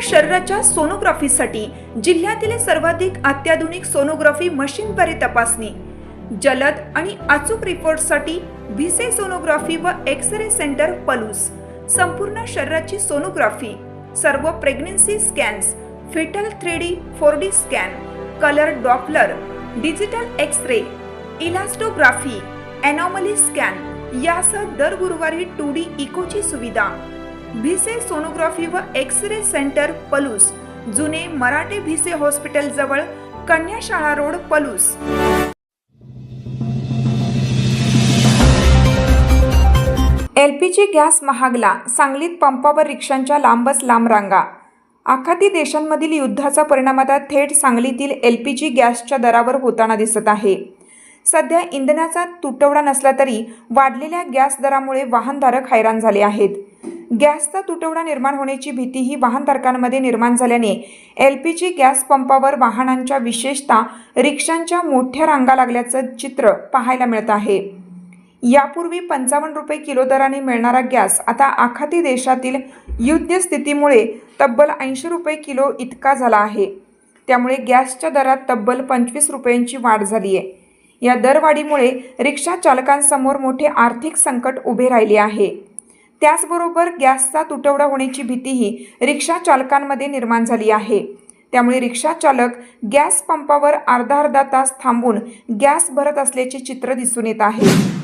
शरीराच्या सोनोग्राफीसाठी जिल्ह्यातील सर्वाधिक अत्याधुनिक सोनोग्राफी मशीनद्वारे तपासणी, जलद आणि अचूक रिपोर्टसाठी भिसे सोनोग्राफी व एक्स-रे सेंटर पलूस, संपूर्ण शरीराची सोनोग्राफी, सर्व pregnancy scans, fetal 3D 4D scan, colour Doppler, digital X-ray, elastography, anomaly scan यासह दर गुरुवारी 2D इकोची सुविधा। भिसे सोनोग्राफी व एक्स-रे सेंटर पलूस, जुने मराठे भिसे हॉस्पिटल जवळ, कन्याशाळा रोड, पलूस। LPG गॅस महागला, सांगलीत पंपावर रिक्षांच्या लांबच लांब रांगा। आखाती देशांमधील युद्धाचा परिणाम आता थेट सांगलीतील LPG गॅसच्या दरावर होताना दिसत आहे। सध्या इंधनाचा तुटवडा नसला तरी वाढलेल्या गॅस दरामुळे वाहनधारक हैराण झाले आहेत। गॅसचा तुटवडा निर्माण होण्याची भीतीही वाहनधारकांमध्ये निर्माण झाल्याने LPG गॅस पंपावर वाहनांच्या विशेषतः रिक्षांच्या मोठ्या रांगा लागल्याचं चित्र पाहायला मिळत आहे। यापूर्वी 55 रुपये किलो दराने मिळणारा गॅस आता आखाती देशातील युद्ध स्थितीमुळे तब्बल 80 रुपये किलो इतका झाला आहे। त्यामुळे गॅसच्या दरात तब्बल 25 रुपयांची वाढ झाली आहे। या दरवाढीमुळे रिक्षा चालकांसमोर मोठे आर्थिक संकट उभे राहिले आहे। त्याचबरोबर गॅसचा तुटवडा होण्याची भीतीही रिक्षा चालकांमध्ये निर्माण झाली आहे। त्यामुळे रिक्षा चालक गॅस पंपावर अर्धा तास थांबून गॅस भरत असल्याचे चित्र दिसून येत आहे।